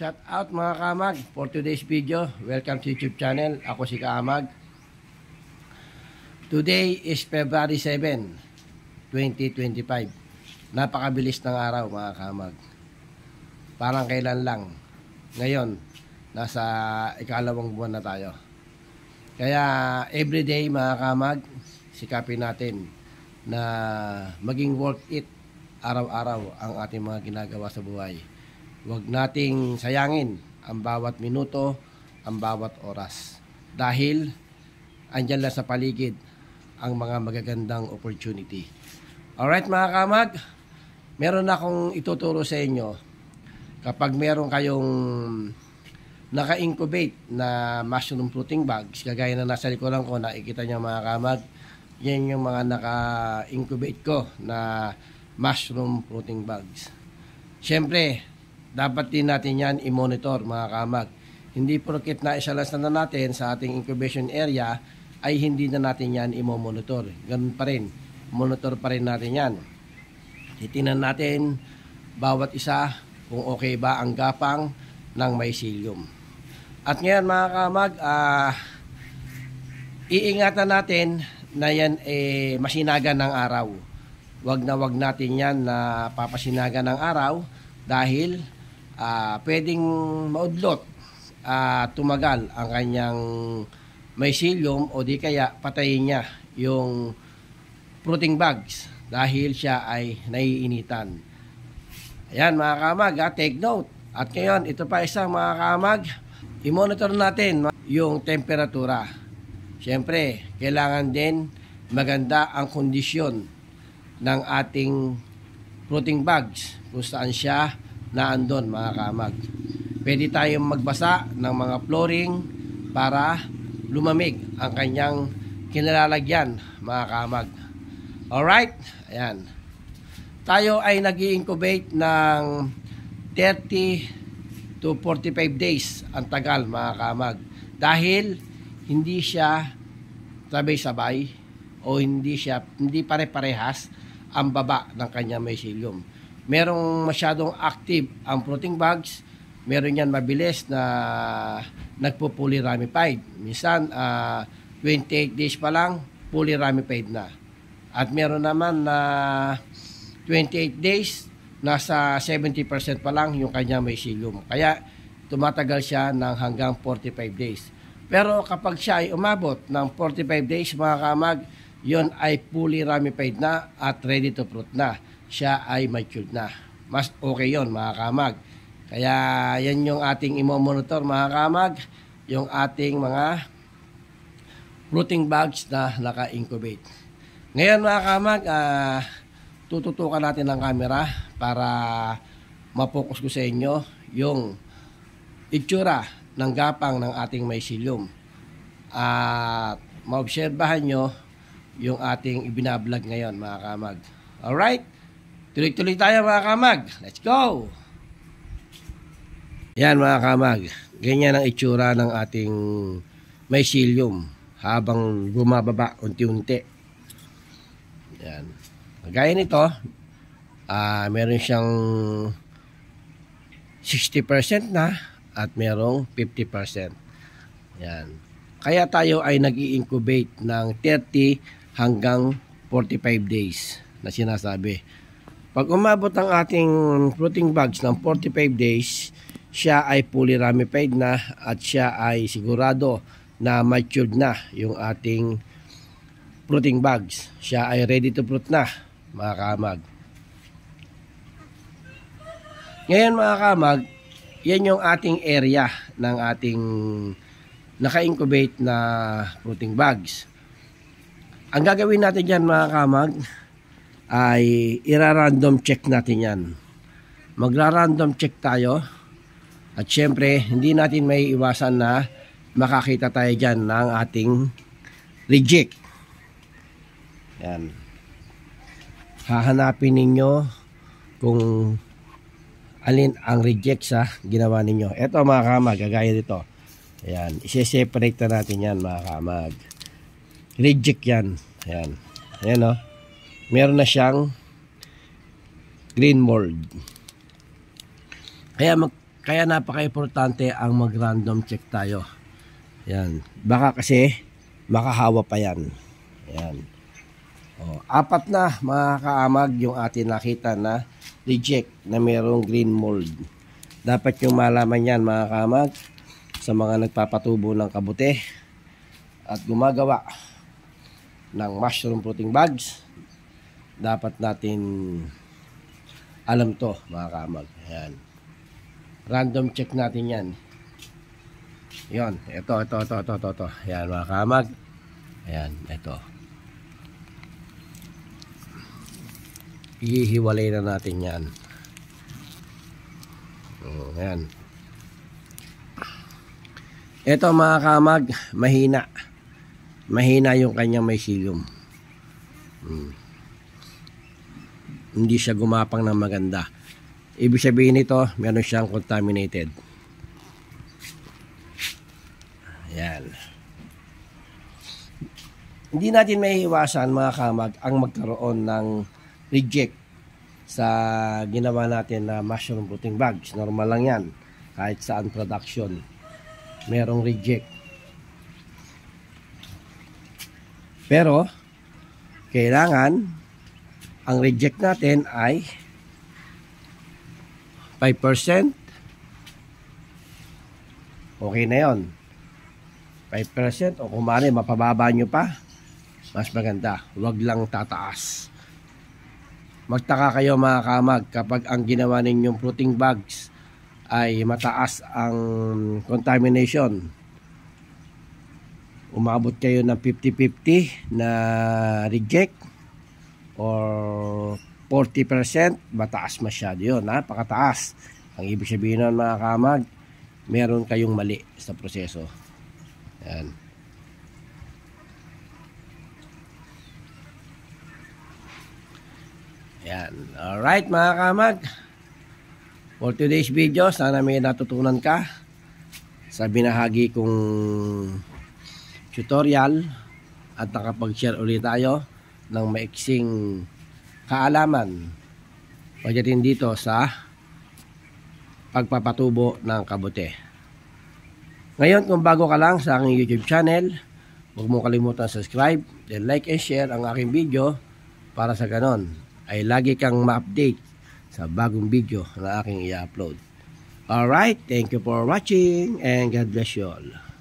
Shout out mga kaamag for today's video. Welcome to YouTube channel. Ako si Kaamag. Today is February 7, 2025. Napakabilis ng araw mga kaamag. Parang kailan lang. Ngayon, nasa ikalawang buwan na tayo. Kaya everyday mga kaamag, sikapin natin na maging worth it araw-araw ang ating mga ginagawa sa buhay. Huwag nating sayangin ang bawat minuto, ang bawat oras. Dahil andyan lang sa paligid ang mga magagandang opportunity. Alright mga kamag, meron akong ituturo sa inyo. Kapag meron kayong naka-incubate na mushroom fruiting bags, kagaya na nasa likuran ko, nakikita nyo mga kamag, yan yung mga naka-incubate ko na mushroom fruiting bags. Siyempre, dapat din natin yan i-monitor mga kamag. Hindi porket na isalas na natin sa ating incubation area ay hindi na natin yan i-monitor. Ganun pa rin. Monitor pa rin natin yan. Titingnan natin bawat isa kung okay ba ang gapang ng mycelium. At ngayon mga kamag, iingatan natin na yan masinagan ng araw. Wag natin yan na papasinagan ng araw dahil pwedeng maudlot, tumagal ang kanyang mycelium o di kaya patayin niya yung fruiting bags dahil siya ay naiinitan. Ayan mga kamag, take note. At ngayon, ito pa isang mga kamag, i-monitor natin yung temperatura. Siyempre, kailangan din maganda ang kondisyon ng ating fruiting bags kung saan siya naandon mga kamag. Pwede tayong magbasa ng mga flooring para lumamig ang kanyang kinalalagyan mga kamag. Alright, ayan. Tayo ay nag-i-incubate ng 30 to 45 days ang tagal mga kamag. Dahil hindi siya sabay-sabay o hindi pare-parehas ang baba ng kanyang mycelium. Merong masyadong active ang fruiting bags, meron yan mabilis na nagpo-fully ramified. Minsan 28 days pa lang fully ramified na. At meron naman na 28 days nasa 70% pa lang yung kanyang mycelium. Kaya tumatagal siya ng hanggang 45 days. Pero kapag siya ay umabot ng 45 days mga kamag, yon ay fully ramified na at ready to fruit na. Siya ay matured na. Mas okay yon mga kamag. Kaya yan yung ating imo-monitor mga kamag, yung ating mga fruiting bags na naka-incubate. Ngayon mga kamag, tututukan natin ang camera para mapokus ko sa inyo yung itsura ng gapang ng ating mycelium. At maobserbahan nyo yung ating ibinablog ngayon mga kamag. Alright? Tuloy-tuloy tayo mga kamag. Let's go! Yan mga kamag. Ganyan ang itsura ng ating mycelium habang bumababa unti-unti. Yan. Gaya nito, meron siyang 60% na at merong 50%. Yan. Kaya tayo ay nag-i-incubate ng 30 hanggang 45 days na sinasabi. Pag umabot ang ating fruiting bags ng 45 days, siya ay fully ramified na at siya ay sigurado na matured na yung ating fruiting bags. Siya ay ready to fruit na mga kamag. Ngayon mga kamag, yan yung ating area ng ating naka-incubate na fruiting bags. Ang gagawin natin dyan mga kamag ay ira-random check natin yan. Magra-random check tayo at syempre hindi natin may iwasan na makakita tayo dyan ng ating reject. Yan. Hahanapin ninyo kung alin ang reject sa ginawa ninyo. Ito mga kamag, gagaya dito. Ayan, isi-separate na natin yan mga kamag. Reject yan. Ayan. Ayan o. Meron na siyang green mold. Kaya Kaya napaka-importante ang mag-random check tayo. Yan. Baka kasi makahawa pa yan. Yan. O, 4 na mga kaamag yung atin nakita na reject na mayroong green mold. Dapat yung malaman yan mga kaamag sa mga nagpapatubo ng kabute at gumagawa ng mushroom fruiting bags. Dapat natin alam to mga kaamag. Yan. Random check natin yan. Yon, ito. Yan mga kaamag. Ayan, ito. Ihiwalay na natin yan. Ayan. Ito mga kaamag, mahina. Mahina yung kanyang mycelium. Hindi siya gumapang ng maganda. Ibig sabihin nito, meron siyang contaminated. Ayan. Hindi natin maiiwasan mga kamag ang magkaroon ng reject sa ginawa natin na mushroom fruiting bags. Normal lang yan. Kahit saan production, merong reject. Pero, kailangan ang reject natin ay 5%. Okay na yon. 5% o kung maaari mapababa nyo pa, mas maganda. Huwag lang tataas. Magtaka kayo mga kamag kapag ang ginawa ninyong fruiting bags ay mataas ang contamination. Umabot kayo ng 50-50 na reject or 40%, mataas masyado yun. Napakataas. Ang ibig sabihin nun mga kamag, meron kayong mali sa proseso. Yan. Yan. Alright mga kamag. For today's video, sana may natutunan ka sa binahagi kong tutorial at nakapag-share ulit tayo ng maiksing kaalaman pagdating dito sa pagpapatubo ng kabute. Ngayon, kung bago ka lang sa aking YouTube channel, huwag mo kalimutan subscribe, then like and share ang aking video para sa ganon ay lagi kang ma-update sa bagong video na aking i-upload. Alright, thank you for watching and God bless you all.